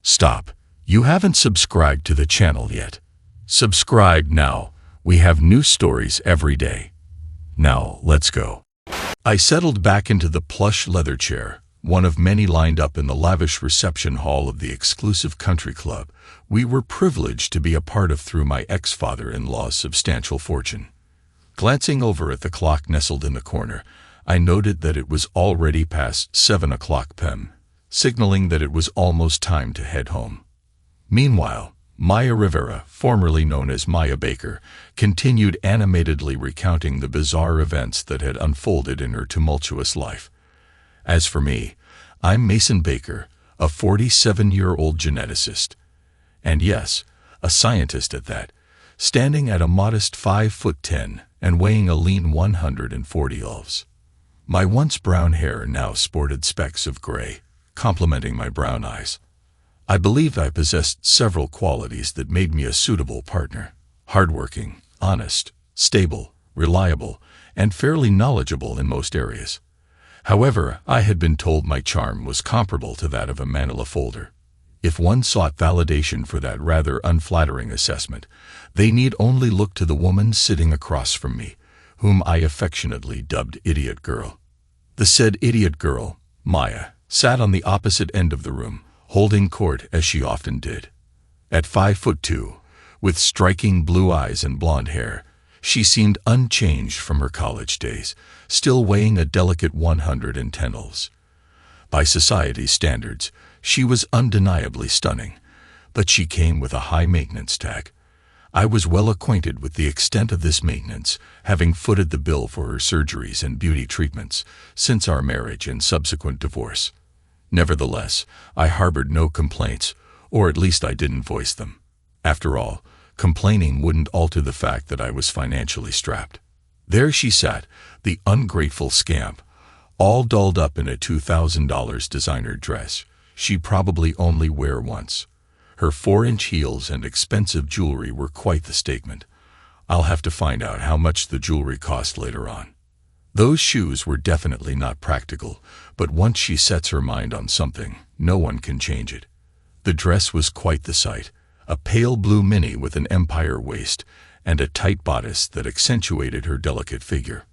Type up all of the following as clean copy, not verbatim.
Stop. You haven't subscribed to the channel yet. Subscribe now. We have new stories every day. Now, let's go. I settled back into the plush leather chair, one of many lined up in the lavish reception hall of the exclusive country club we were privileged to be a part of through my ex-father-in-law's substantial fortune. Glancing over at the clock nestled in the corner, I noted that it was already past 7 o'clock p.m., signaling that it was almost time to head home. Meanwhile, Maya Rivera, formerly known as Maya Baker, continued animatedly recounting the bizarre events that had unfolded in her tumultuous life. As for me, I'm Mason Baker, a 47-year-old geneticist. And yes, a scientist at that, standing at a modest 5'10" and weighing a lean 140 elves. My once brown hair now sported specks of gray, complementing my brown eyes. I believed I possessed several qualities that made me a suitable partner: hardworking, honest, stable, reliable, and fairly knowledgeable in most areas. However, I had been told my charm was comparable to that of a manila folder. If one sought validation for that rather unflattering assessment, they need only look to the woman sitting across from me, whom I affectionately dubbed Idiot Girl. The said Idiot Girl, Maya, sat on the opposite end of the room, holding court as she often did. At 5'2", with striking blue eyes and blonde hair, she seemed unchanged from her college days, still weighing a delicate 110 elves. By society's standards, she was undeniably stunning, but she came with a high maintenance tag. I was well acquainted with the extent of this maintenance, having footed the bill for her surgeries and beauty treatments since our marriage and subsequent divorce. Nevertheless, I harbored no complaints, or at least I didn't voice them. After all, complaining wouldn't alter the fact that I was financially strapped. There she sat, the ungrateful scamp, all dolled up in a $2,000 designer dress she'd probably only wear once. Her 4-inch heels and expensive jewelry were quite the statement. I'll have to find out how much the jewelry cost later on. Those shoes were definitely not practical, but once she sets her mind on something, no one can change it. The dress was quite the sight, a pale blue mini with an empire waist and a tight bodice that accentuated her delicate figure.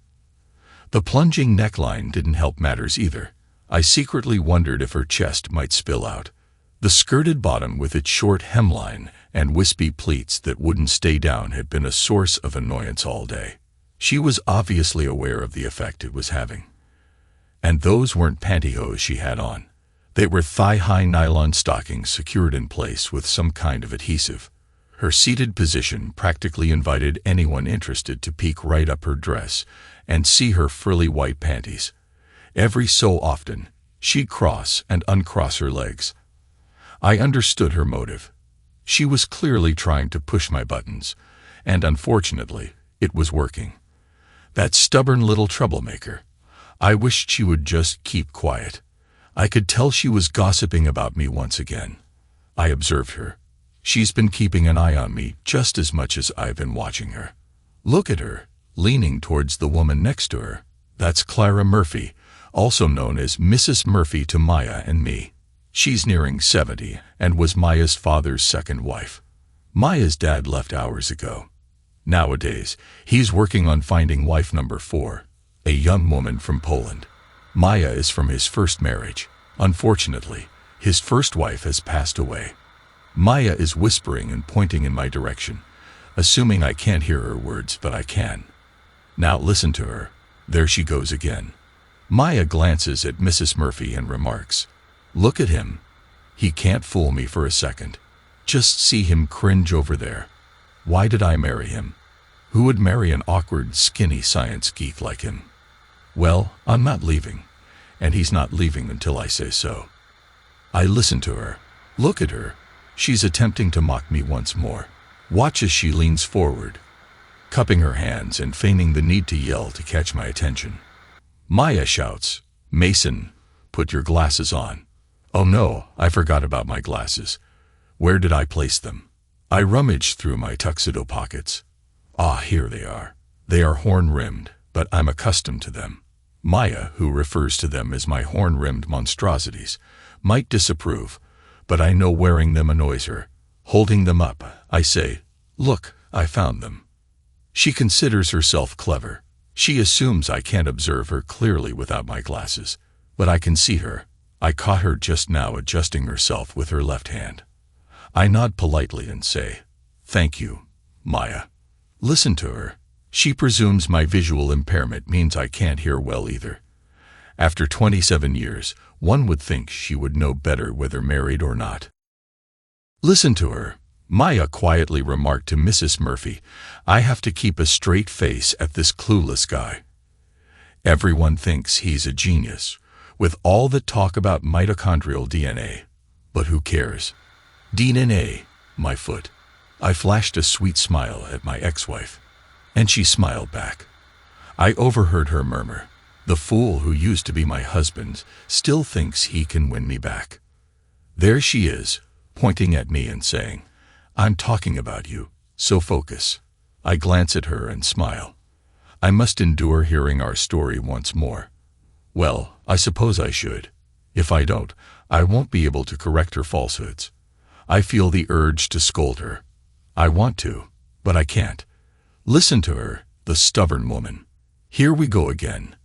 The plunging neckline didn't help matters either. I secretly wondered if her chest might spill out. The skirted bottom with its short hemline and wispy pleats that wouldn't stay down had been a source of annoyance all day. She was obviously aware of the effect it was having. And those weren't pantyhose she had on. They were thigh-high nylon stockings secured in place with some kind of adhesive. Her seated position practically invited anyone interested to peek right up her dress and see her frilly white panties. Every so often, she'd cross and uncross her legs. I understood her motive. She was clearly trying to push my buttons, and unfortunately, it was working. That stubborn little troublemaker. I wished she would just keep quiet. I could tell she was gossiping about me once again. I observed her. She's been keeping an eye on me just as much as I've been watching her. Look at her, leaning towards the woman next to her. That's Clara Murphy, also known as Mrs. Murphy to Maya and me. She's nearing 70 and was Maya's father's second wife. Maya's dad left hours ago. Nowadays, he's working on finding wife number 4, a young woman from Poland. Maya is from his first marriage. Unfortunately, his first wife has passed away. Maya is whispering and pointing in my direction, assuming I can't hear her words, but I can. Now listen to her. There she goes again. Maya glances at Mrs. Murphy and remarks, "Look at him. He can't fool me for a second. Just see him cringe over there. Why did I marry him? Who would marry an awkward, skinny science geek like him? Well, I'm not leaving, and he's not leaving until I say so." I listen to her. Look at her. She's attempting to mock me once more. Watch as she leans forward, cupping her hands and feigning the need to yell to catch my attention. Maya shouts, "Mason, put your glasses on." Oh no, I forgot about my glasses. Where did I place them? I rummaged through my tuxedo pockets. Ah, here they are. They are horn-rimmed, but I'm accustomed to them. Maya, who refers to them as my horn-rimmed monstrosities, might disapprove, but I know wearing them annoys her. Holding them up, I say, "Look, I found them." She considers herself clever. She assumes I can't observe her clearly without my glasses, but I can see her. I caught her just now adjusting herself with her left hand. I nod politely and say, "Thank you, Maya." Listen to her. She presumes my visual impairment means I can't hear well either. After 27 years, one would think she would know better whether married or not. Listen to her. Maya quietly remarked to Mrs. Murphy, "I have to keep a straight face at this clueless guy. Everyone thinks he's a genius, with all the talk about mitochondrial DNA. But who cares? DNA, my foot." I flashed a sweet smile at my ex-wife, and she smiled back. I overheard her murmur, "The fool who used to be my husband still thinks he can win me back." There she is, pointing at me and saying, "I'm talking about you, so focus." I glance at her and smile. I must endure hearing our story once more. Well, I suppose I should. If I don't, I won't be able to correct her falsehoods. I feel the urge to scold her. I want to, but I can't. Listen to her, the stubborn woman. Here we go again.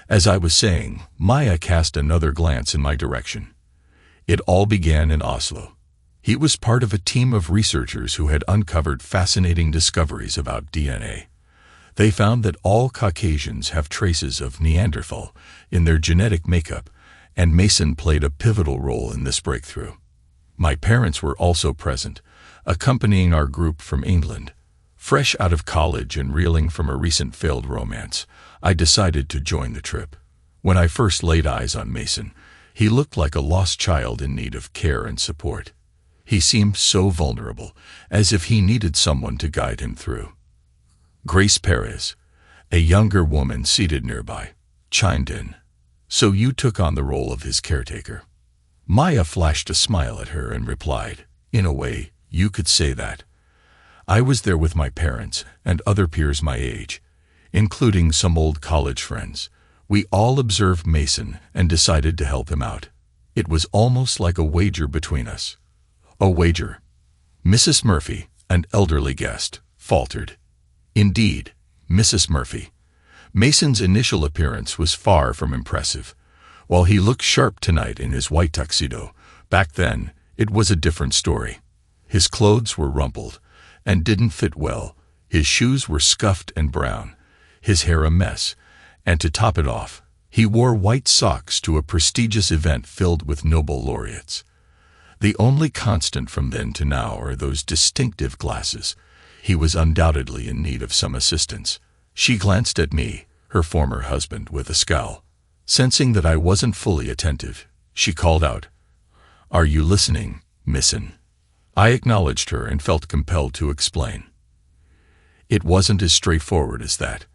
As I was saying, Maya cast another glance in my direction. It all began in Oslo. He was part of a team of researchers who had uncovered fascinating discoveries about DNA. They found that all Caucasians have traces of Neanderthal in their genetic makeup, and Mason played a pivotal role in this breakthrough. My parents were also present, accompanying our group from England. Fresh out of college and reeling from a recent failed romance, I decided to join the trip. When I first laid eyes on Mason, he looked like a lost child in need of care and support. He seemed so vulnerable, as if he needed someone to guide him through. Grace Perez, a younger woman seated nearby, chimed in. "So you took on the role of his caretaker?" Maya flashed a smile at her and replied, "In a way, you could say that. I was there with my parents and other peers my age, including some old college friends. We all observed Mason and decided to help him out. It was almost like a wager between us." "A wager?" Mrs. Murphy, an elderly guest, faltered. "Indeed, Mrs. Murphy. Mason's initial appearance was far from impressive. While he looked sharp tonight in his white tuxedo, back then it was a different story. His clothes were rumpled and didn't fit well. His shoes were scuffed and brown, his hair a mess, and to top it off, he wore white socks to a prestigious event filled with Nobel laureates. The only constant from then to now are those distinctive glasses. He was undoubtedly in need of some assistance." She glanced at me, her former husband, with a scowl. Sensing that I wasn't fully attentive, she called out, "Are you listening, Missin?" I acknowledged her and felt compelled to explain. It wasn't as straightforward as that.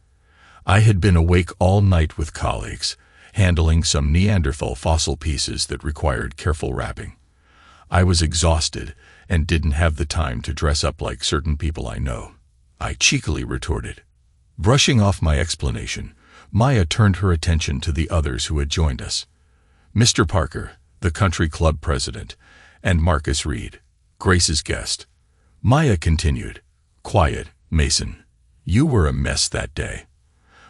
I had been awake all night with colleagues, handling some Neanderthal fossil pieces that required careful wrapping. I was exhausted and didn't have the time to dress up like certain people I know, I cheekily retorted. Brushing off my explanation, Maya turned her attention to the others who had joined us. Mr. Parker, the country club president, and Marcus Reed, Grace's guest. Maya continued, "Quiet, Mason. You were a mess that day.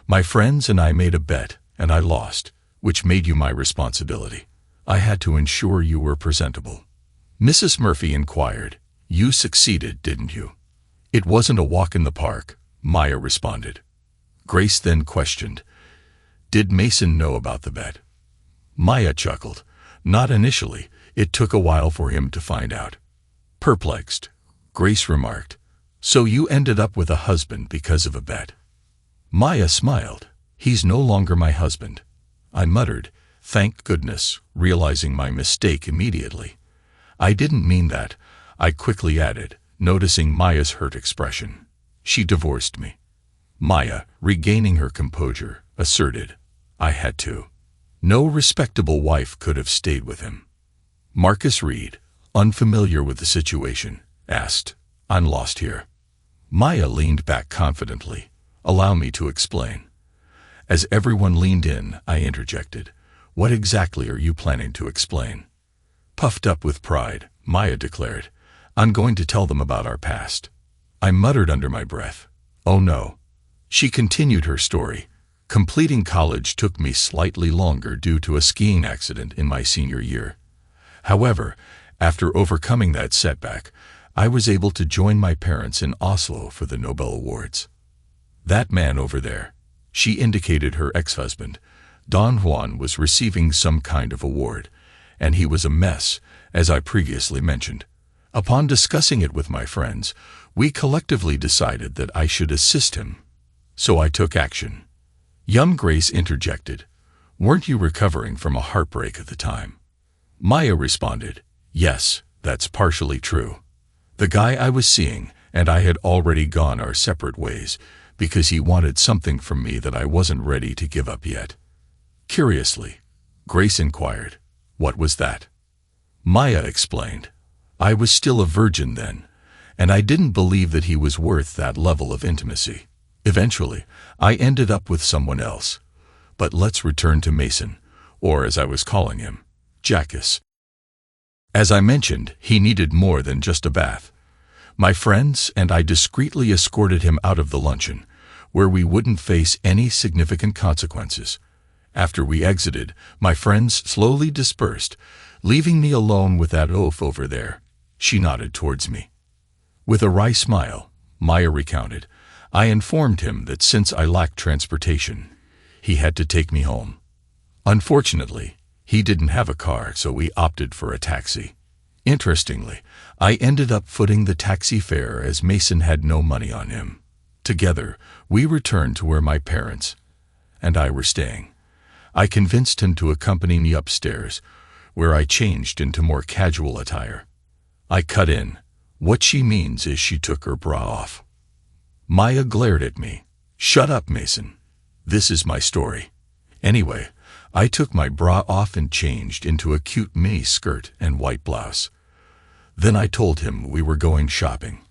My friends and I made a bet, and I lost, which made you my responsibility. I had to ensure you were presentable." Mrs. Murphy inquired, "You succeeded, didn't you?" "It wasn't a walk in the park," Maya responded. Grace then questioned, "Did Mason know about the bet?" Maya chuckled. "Not initially. It took a while for him to find out." Perplexed, Grace remarked, "So you ended up with a husband because of a bet?" Maya smiled. "He's no longer my husband." I muttered, "Thank goodness," realizing my mistake immediately. "I didn't mean that," I quickly added, noticing Maya's hurt expression. "She divorced me." Maya, regaining her composure, asserted, "I had to. No respectable wife could have stayed with him." Marcus Reed, unfamiliar with the situation, asked, "I'm lost here." Maya leaned back confidently. "Allow me to explain." As everyone leaned in, I interjected, "What exactly are you planning to explain?" Puffed up with pride, Maya declared. "I'm going to tell them about our past." I muttered under my breath, "Oh no." She continued her story. "Completing college took me slightly longer due to a skiing accident in my senior year. However, after overcoming that setback, I was able to join my parents in Oslo for the Nobel Awards. That man over there," she indicated her ex-husband, Don Juan, was receiving some kind of award, and he was a mess, as I previously mentioned. Upon discussing it with my friends, we collectively decided that I should assist him. So I took action. Young Grace interjected, "Weren't you recovering from a heartbreak at the time?" Maya responded, "Yes, that's partially true. The guy I was seeing and I had already gone our separate ways because he wanted something from me that I wasn't ready to give up yet." Curiously, Grace inquired, "What was that?" Maya explained, "I was still a virgin then, and I didn't believe that he was worth that level of intimacy. Eventually, I ended up with someone else. But let's return to Mason, or as I was calling him, Jackus. As I mentioned, he needed more than just a bath. My friends and I discreetly escorted him out of the luncheon, where we wouldn't face any significant consequences. After we exited, my friends slowly dispersed, leaving me alone with that oaf over there. She nodded towards me. With a wry smile, Maya recounted, I informed him that since I lacked transportation, he had to take me home. Unfortunately, he didn't have a car, so we opted for a taxi. Interestingly, I ended up footing the taxi fare as Mason had no money on him. Together, we returned to where my parents and I were staying. I convinced him to accompany me upstairs, where I changed into more casual attire. I cut in. What she means is she took her bra off. Maya glared at me. Shut up, Mason. This is my story. Anyway, I took my bra off and changed into a cute mini skirt and white blouse. Then I told him we were going shopping.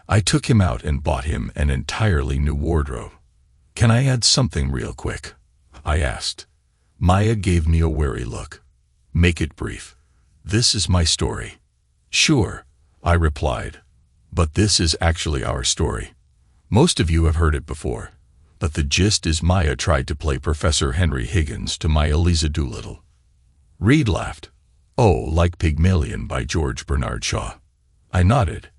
I took him out and bought him an entirely new wardrobe. Can I add something real quick? I asked. Maya gave me a wary look. Make it brief. This is my story. Sure, I replied. But this is actually our story. Most of you have heard it before, but the gist is Maya tried to play Professor Henry Higgins to my Eliza Doolittle. Reed laughed. Oh, like Pygmalion by George Bernard Shaw. I nodded.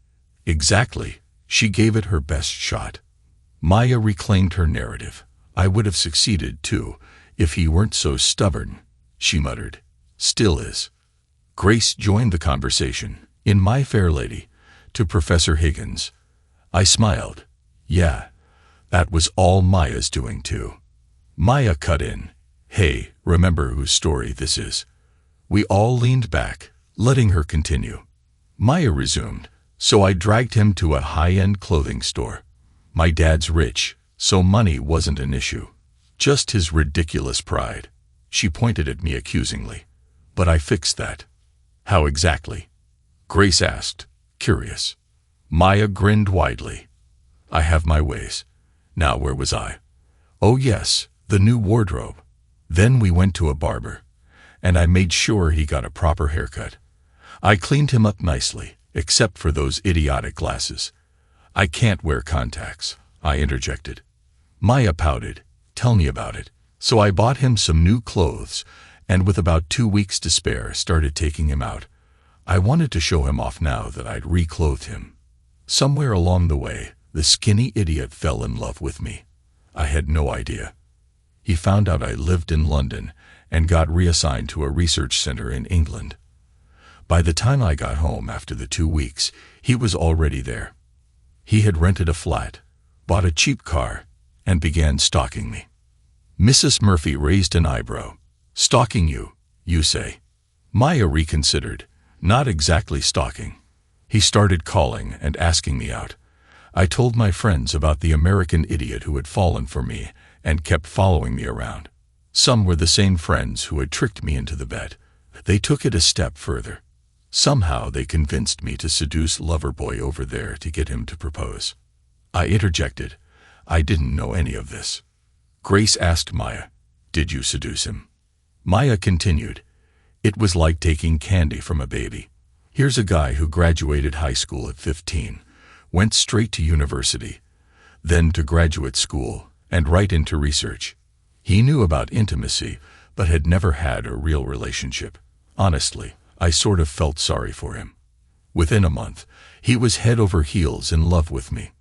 Exactly. She gave it her best shot. Maya reclaimed her narrative. I would have succeeded, too, if he weren't so stubborn, she muttered. Still is. Grace joined the conversation, in My Fair Lady, to Professor Higgins. I smiled. Yeah, that was all Maya's doing, too. Maya cut in. Hey, remember whose story this is? We all leaned back, letting her continue. Maya resumed. So I dragged him to a high-end clothing store. My dad's rich, so money wasn't an issue. Just his ridiculous pride. She pointed at me accusingly. But I fixed that. How exactly? Grace asked, curious. Maya grinned widely. I have my ways. Now where was I? Oh yes, the new wardrobe. Then we went to a barber, and I made sure he got a proper haircut. I cleaned him up nicely, except for those idiotic glasses. I can't wear contacts, I interjected. Maya pouted. Tell me about it. So I bought him some new clothes, and with about 2 weeks to spare, started taking him out. I wanted to show him off now that I'd reclothed him. Somewhere along the way, the skinny idiot fell in love with me. I had no idea. He found out I lived in London and got reassigned to a research center in England. By the time I got home after the 2 weeks, he was already there. He had rented a flat, bought a cheap car, and began stalking me. Mrs. Murphy raised an eyebrow. Stalking you, you say? Maya reconsidered. Not exactly stalking. He started calling and asking me out. I told my friends about the American idiot who had fallen for me and kept following me around. Some were the same friends who had tricked me into the bed. They took it a step further. Somehow they convinced me to seduce Loverboy over there to get him to propose. I interjected. I didn't know any of this. Grace asked Maya, did you seduce him? Maya continued. It was like taking candy from a baby. Here's a guy who graduated high school at 15, went straight to university, then to graduate school, and right into research. He knew about intimacy, but had never had a real relationship. Honestly, I sort of felt sorry for him. Within a month, he was head over heels in love with me.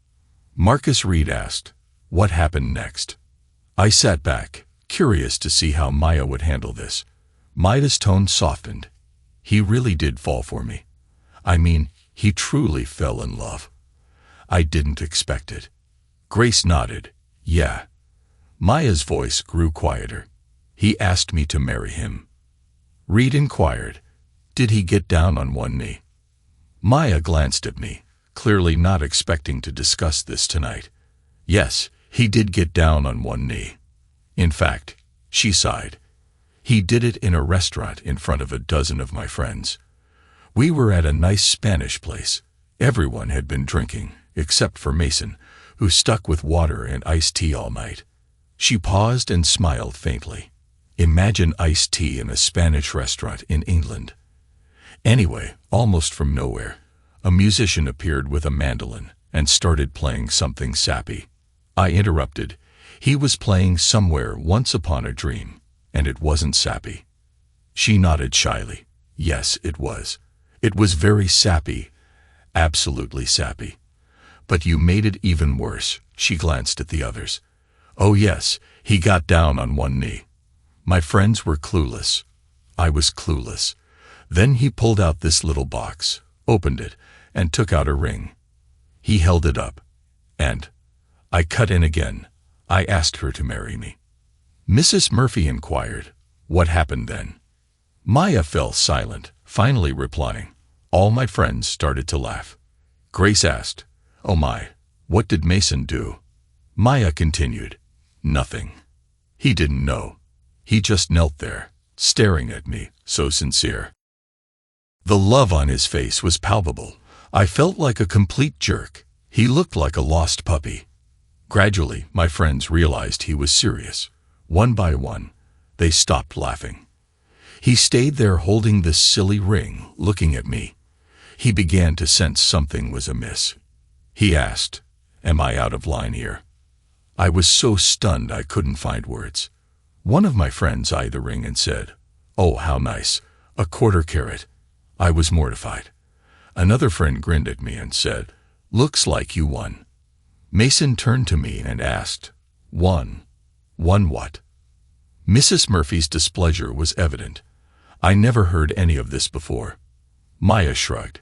Marcus Reed asked, "What happened next?" I sat back, curious to see how Maya would handle this. Maya's tone softened. He really did fall for me. I mean, he truly fell in love. I didn't expect it. Grace nodded. Yeah. Maya's voice grew quieter. He asked me to marry him. Reed inquired, did he get down on one knee? Maya glanced at me, clearly not expecting to discuss this tonight. Yes, he did get down on one knee. In fact, she sighed. He did it in a restaurant in front of a dozen of my friends. We were at a nice Spanish place. Everyone had been drinking, except for Mason, who stuck with water and iced tea all night. She paused and smiled faintly. Imagine iced tea in a Spanish restaurant in England. Anyway, almost from nowhere, a musician appeared with a mandolin and started playing something sappy. I interrupted. He was playing Somewhere Once Upon a Dream, and it wasn't sappy. She nodded shyly. Yes, it was. It was very sappy, absolutely sappy. But you made it even worse. She glanced at the others. Oh yes, he got down on one knee. My friends were clueless. I was clueless. Then he pulled out this little box, opened it, and took out a ring. He held it up. And I cut in again. I asked her to marry me. Mrs. Murphy inquired, what happened then? Maya fell silent, finally replying. All my friends started to laugh. Grace asked, oh my, what did Mason do? Maya continued, nothing. He didn't know. He just knelt there, staring at me, so sincere. The love on his face was palpable. I felt like a complete jerk. He looked like a lost puppy. Gradually, my friends realized he was serious. One by one, they stopped laughing. He stayed there holding this silly ring, looking at me. He began to sense something was amiss. He asked, am I out of line here? I was so stunned I couldn't find words. One of my friends eyed the ring and said, oh, how nice, a quarter carat. I was mortified. Another friend grinned at me and said, looks like you won. Mason turned to me and asked, won? Won what? Mrs. Murphy's displeasure was evident. I never heard any of this before. Maya shrugged.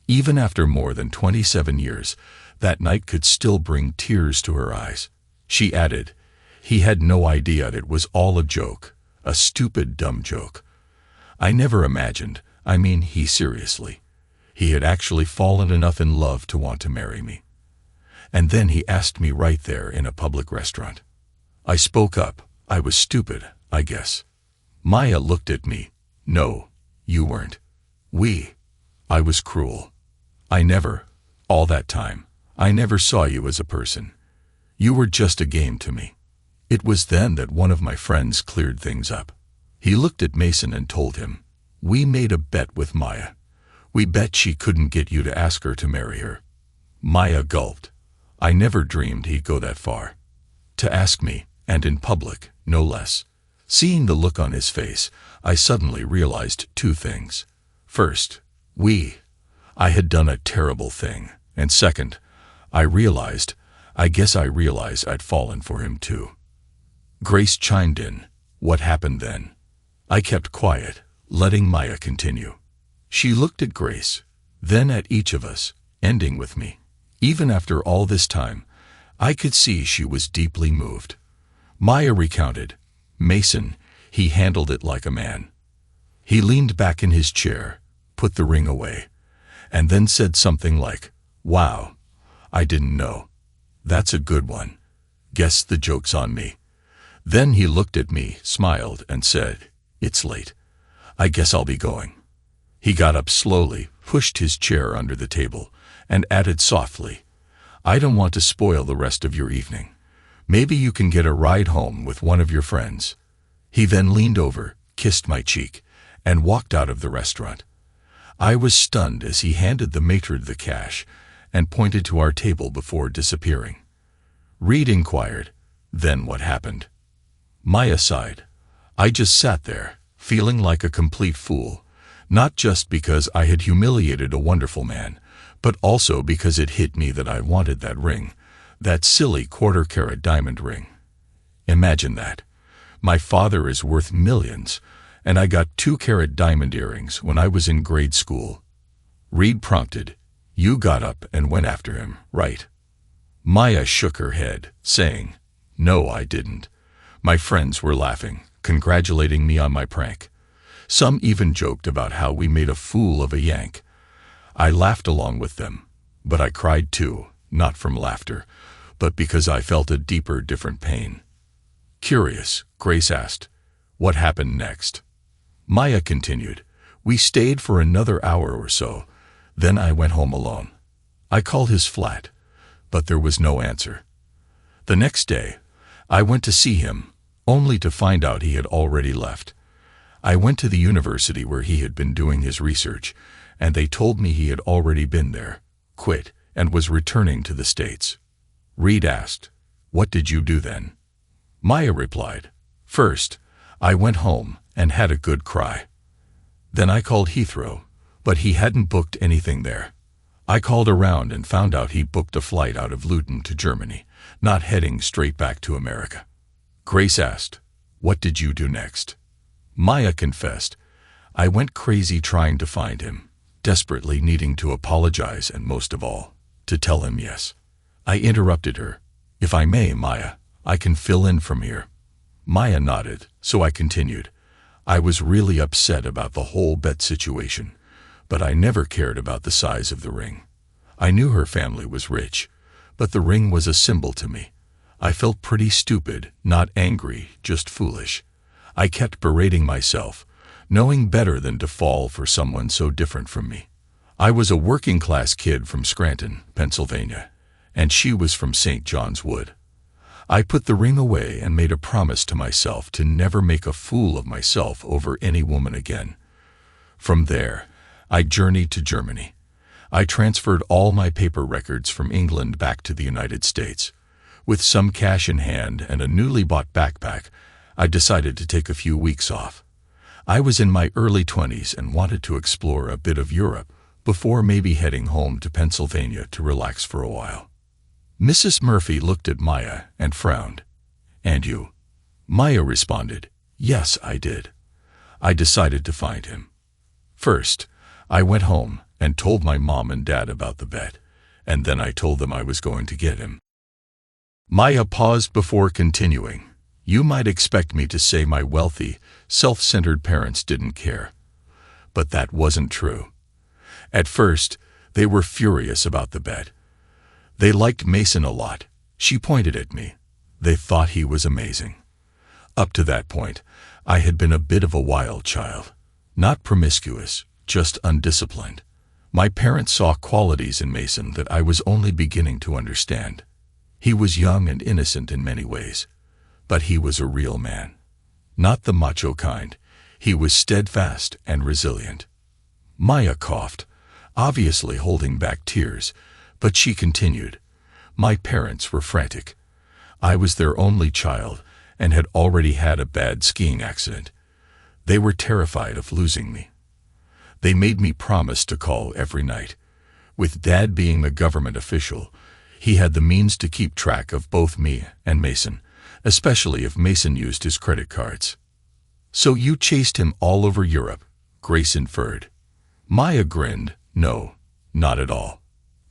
Even after more than 27 years, that night could still bring tears to her eyes. She added, he had no idea it was all a joke, a stupid, dumb joke. I never imagined, he seriously. He had actually fallen enough in love to want to marry me. And then he asked me right there in a public restaurant. I spoke up. I was stupid, I guess. Maya looked at me. No, you weren't. I was cruel. All that time, I never saw you as a person. You were just a game to me. It was then that one of my friends cleared things up. He looked at Mason and told him, we made a bet with Maya. We bet she couldn't get you to ask her to marry her. Maya gulped. I never dreamed he'd go that far. To ask me, and in public, no less. Seeing the look on his face, I suddenly realized two things. First, I had done a terrible thing. And second, I guess I realized I'd fallen for him too. Grace chimed in. What happened then? I kept quiet, letting Maya continue. She looked at Grace, then at each of us, ending with me. Even after all this time, I could see she was deeply moved. Maya recounted. Mason, he handled it like a man. He leaned back in his chair, put the ring away, and then said something like, wow, I didn't know. That's a good one. Guess the joke's on me. Then he looked at me, smiled, and said, it's late. I guess I'll be going. He got up slowly, pushed his chair under the table, and added softly, I don't want to spoil the rest of your evening. Maybe you can get a ride home with one of your friends. He then leaned over, kissed my cheek, and walked out of the restaurant. I was stunned as he handed the matron the cash and pointed to our table before disappearing. Reed inquired, "Then what happened?" Maya sighed. "I just sat there, feeling like a complete fool, not just because I had humiliated a wonderful man, but also because it hit me that I wanted that ring, that silly quarter-carat diamond ring. Imagine that. My father is worth millions, and I got 2-carat diamond earrings when I was in grade school." Reed prompted, "You got up and went after him, right?" Maya shook her head, saying, "No, I didn't. My friends were laughing, congratulating me on my prank. Some even joked about how we made a fool of a Yank. I laughed along with them, but I cried too, not from laughter, but because I felt a deeper, different pain." Curious, Grace asked, "What happened next?" Maya continued, "We stayed for another hour or so, then I went home alone. I called his flat, but there was no answer. The next day, I went to see him, only to find out he had already left. I went to the university where he had been doing his research, and they told me he had already been there, quit, and was returning to the States." Reed asked, "What did you do then?" Maya replied, "First, I went home and had a good cry. Then I called Heathrow, but he hadn't booked anything there. I called around and found out he booked a flight out of Luton to Germany, not heading straight back to America." Grace asked, "What did you do next?" Maya confessed, "I went crazy trying to find him, desperately needing to apologize and most of all, to tell him yes." I interrupted her. "If I may, Maya, I can fill in from here." Maya nodded, so I continued. "I was really upset about the whole bet situation, but I never cared about the size of the ring. I knew her family was rich, but the ring was a symbol to me. I felt pretty stupid, not angry, just foolish. I kept berating myself, knowing better than to fall for someone so different from me. I was a working-class kid from Scranton, Pennsylvania, and she was from St. John's Wood. I put the ring away and made a promise to myself to never make a fool of myself over any woman again. From there, I journeyed to Germany. I transferred all my paper records from England back to the United States. With some cash in hand and a newly bought backpack, I decided to take a few weeks off. I was in my early 20s and wanted to explore a bit of Europe before maybe heading home to Pennsylvania to relax for a while." Mrs. Murphy looked at Maya and frowned. "And you?" Maya responded, "Yes, I did. I decided to find him. First, I went home and told my mom and dad about the bet, and then I told them I was going to get him." Maya paused before continuing. "You might expect me to say my wealthy, self-centered parents didn't care. But that wasn't true. At first, they were furious about the bet. They liked Mason a lot." She pointed at me. "They thought he was amazing. Up to that point, I had been a bit of a wild child. Not promiscuous, just undisciplined. My parents saw qualities in Mason that I was only beginning to understand. He was young and innocent in many ways, but he was a real man. Not the macho kind. He was steadfast and resilient." Maya coughed, obviously holding back tears, but she continued, "My parents were frantic. I was their only child and had already had a bad skiing accident. They were terrified of losing me. They made me promise to call every night. With Dad being a government official, he had the means to keep track of both me and Mason, especially if Mason used his credit cards." "So you chased him all over Europe?" Grace inferred. Maya grinned. "No, not at all.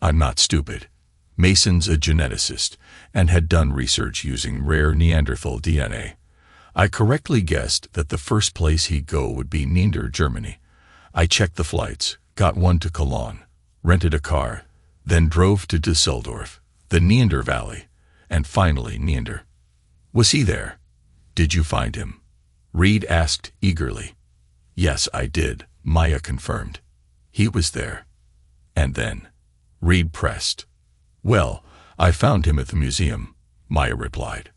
I'm not stupid. Mason's a geneticist and had done research using rare Neanderthal DNA. I correctly guessed that the first place he'd go would be Neander, Germany. I checked the flights, got one to Cologne, rented a car, then drove to Düsseldorf, the Neander Valley, and finally Neander." "Was he there? Did you find him?" Reed asked eagerly. "Yes, I did," Maya confirmed. "He was there." "And then?" Reed pressed. "Well, I found him at the museum," Maya replied.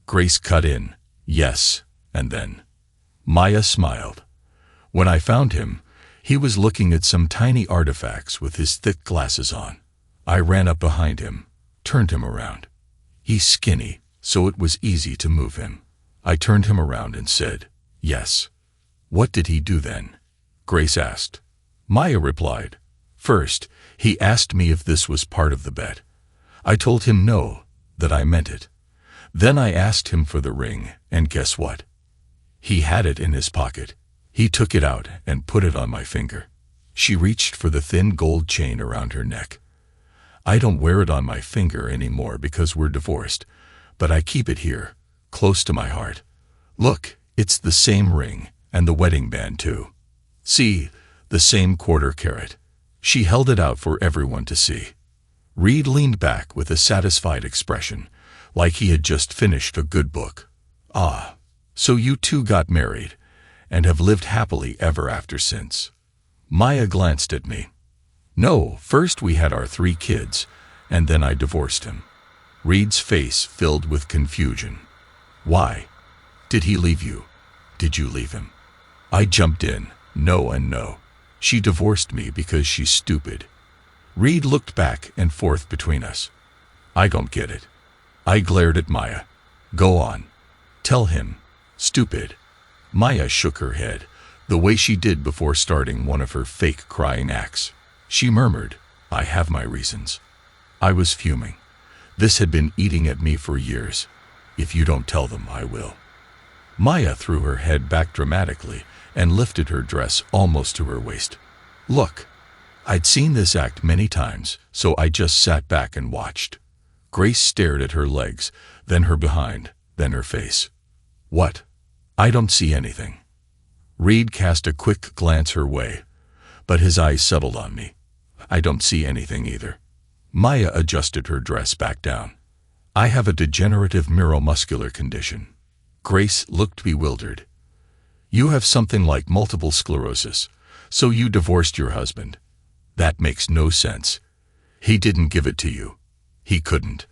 Grace cut in, "Yes, and then?" Maya smiled. "When I found him, He was looking at some tiny artifacts with his thick glasses on. I ran up behind him, turned him around. He's skinny, so it was easy to move him. I turned him around and said, "Yes." "What did he do then?" Grace asked. Maya replied, "First, he asked me if this was part of the bet. I told him no, that I meant it. Then I asked him for the ring, and guess what? He had it in his pocket. He took it out and put it on my finger." She reached for the thin gold chain around her neck. "I don't wear it on my finger anymore because we're divorced, but I keep it here, close to my heart. Look, it's the same ring, and the wedding band too. See, the same quarter carat." She held it out for everyone to see. Reed leaned back with a satisfied expression, like he had just finished a good book. "Ah, so you two got married, and have lived happily ever after since?" Maya glanced at me. "No, first we had our 3 kids, and then I divorced him." Reed's face filled with confusion. "Why? Did he leave you? Did you leave him?" I jumped in, "No and no. She divorced me because she's stupid." Reed looked back and forth between us. "I don't get it." I glared at Maya. "Go on. Tell him. Stupid." Maya shook her head, the way she did before starting one of her fake crying acts. She murmured, "I have my reasons." I was fuming. This had been eating at me for years. "If you don't tell them, I will." Maya threw her head back dramatically and lifted her dress almost to her waist. "Look." I'd seen this act many times, so I just sat back and watched. Grace stared at her legs, then her behind, then her face. "What?" "I don't see anything." Reed cast a quick glance her way, but his eyes settled on me. "I don't see anything either." Maya adjusted her dress back down. "I have a degenerative neuromuscular condition." Grace looked bewildered. "You have something like multiple sclerosis, so you divorced your husband. That makes no sense. He didn't give it to you. He couldn't."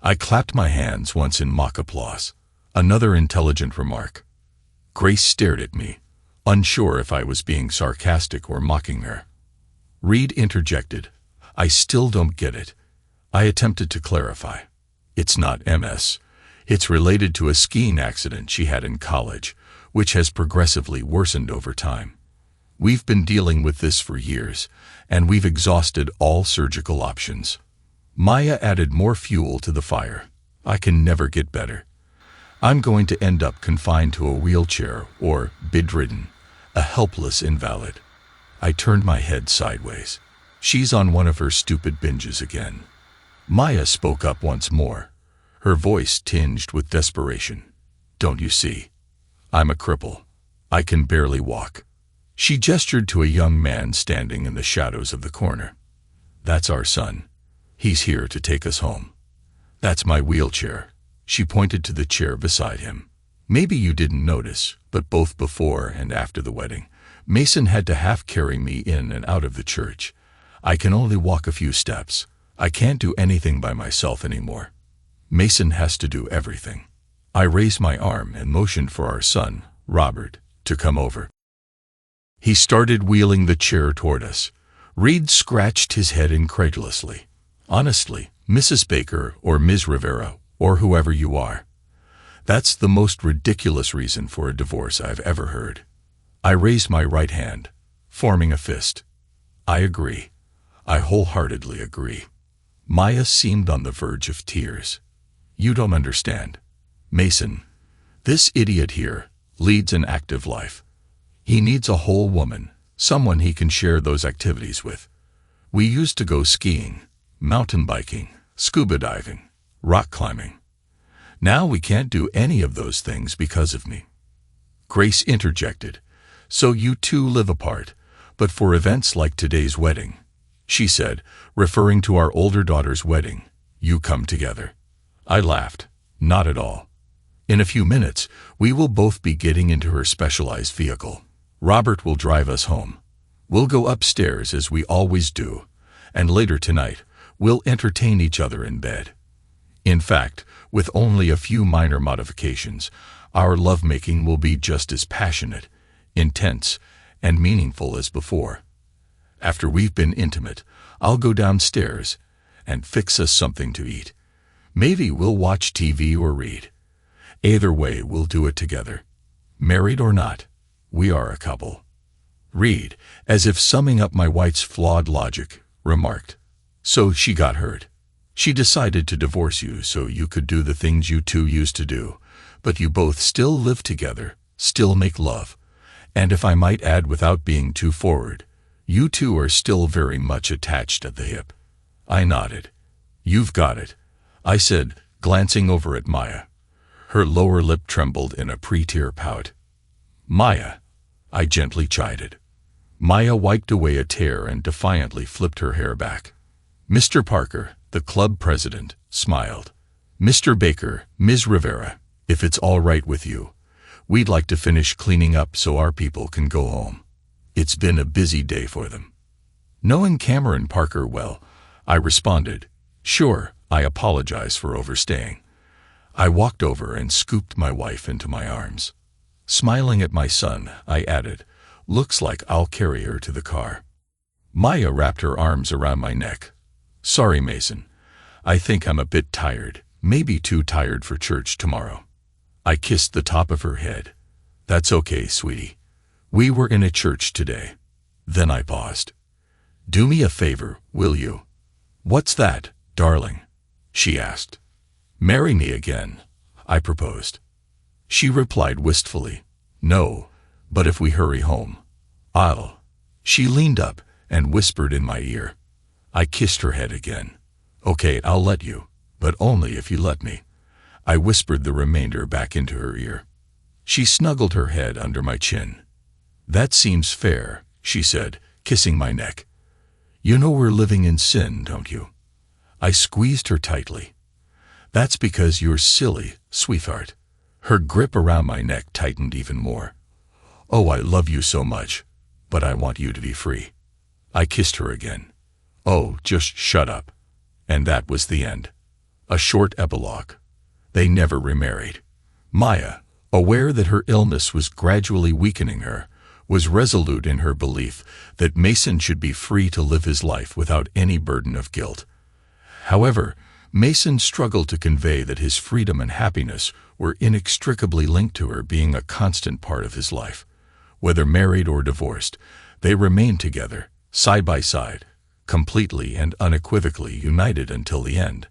I clapped my hands once in mock applause. Another intelligent remark. Grace stared at me, unsure if I was being sarcastic or mocking her. Reed interjected, "I still don't get it." I attempted to clarify. "It's not MS. It's related to a skiing accident she had in college, which has progressively worsened over time. We've been dealing with this for years, and we've exhausted all surgical options." Maya added more fuel to the fire. "I can never get better. I'm going to end up confined to a wheelchair or bedridden, a helpless invalid." I turned my head sideways. She's on one of her stupid binges again. Maya spoke up once more, her voice tinged with desperation. "Don't you see? I'm a cripple. I can barely walk." She gestured to a young man standing in the shadows of the corner. "That's our son. He's here to take us home." "That's my wheelchair." She pointed to the chair beside him. "Maybe you didn't notice, but both before and after the wedding, Mason had to half carry me in and out of the church. I can only walk a few steps. I can't do anything by myself anymore. Mason has to do everything." I raised my arm and motioned for our son, Robert, to come over. He started wheeling the chair toward us. Reed scratched his head incredulously. "Honestly, Mrs. Baker or Ms. Rivera, or whoever you are, that's the most ridiculous reason for a divorce I've ever heard." I raised my right hand, forming a fist. "I agree. I wholeheartedly agree." Maya seemed on the verge of tears. "You don't understand. Mason, this idiot here, leads an active life. He needs a whole woman, someone he can share those activities with. We used to go skiing, mountain biking, scuba diving, rock climbing. Now we can't do any of those things because of me." Grace interjected, "So you two live apart, but for events like today's wedding," she said, referring to our older daughter's wedding, "you come together." I laughed. "Not at all. In a few minutes, we will both be getting into her specialized vehicle. Robert will drive us home. We'll go upstairs as we always do, and later tonight, we'll entertain each other in bed. In fact, with only a few minor modifications, our lovemaking will be just as passionate, intense, and meaningful as before. After we've been intimate, I'll go downstairs and fix us something to eat. Maybe we'll watch TV or read. Either way, we'll do it together. Married or not, we are a couple. Reed, as if summing up my wife's flawed logic, remarked. So she got hurt. She decided to divorce you so you could do the things you two used to do, but you both still live together, still make love. And if I might add, without being too forward, you two are still very much attached at the hip. I nodded. You've got it, I said, glancing over at Maya. Her lower lip trembled in a pre-tear pout. Maya, I gently chided. Maya wiped away a tear and defiantly flipped her hair back. Mr. Parker, the club president, smiled. Mr. Baker, Ms. Rivera, if it's all right with you, we'd like to finish cleaning up so our people can go home. It's been a busy day for them. Knowing Cameron Parker well, I responded, Sure, I apologize for overstaying. I walked over and scooped my wife into my arms. Smiling at my son, I added, Looks like I'll carry her to the car. Maya wrapped her arms around my neck. Sorry, Mason. I think I'm a bit tired, maybe too tired for church tomorrow. I kissed the top of her head. That's okay, sweetie. We were in a church today. Then I paused. Do me a favor, will you? What's that, darling? She asked. Marry me again, I proposed. She replied wistfully, No, but if we hurry home, I'll. She leaned up and whispered in my ear. I kissed her head again. Okay, I'll let you, but only if you let me. I whispered the remainder back into her ear. She snuggled her head under my chin. That seems fair, she said, kissing my neck. You know we're living in sin, don't you? I squeezed her tightly. That's because you're silly, sweetheart. Her grip around my neck tightened even more. Oh, I love you so much, but I want you to be free. I kissed her again. Oh, just shut up. And that was the end. A short epilogue. They never remarried. Maya, aware that her illness was gradually weakening her, was resolute in her belief that Mason should be free to live his life without any burden of guilt. However, Mason struggled to convey that his freedom and happiness were inextricably linked to her being a constant part of his life. Whether married or divorced, they remained together, side by side, completely and unequivocally united until the end.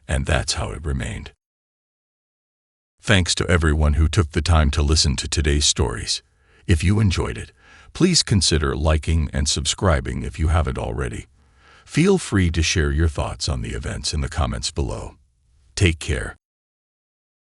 And that's how it remained. Thanks to everyone who took the time to listen to today's stories. If you enjoyed it, please consider liking and subscribing if you haven't already. Feel free to share your thoughts on the events in the comments below. Take care.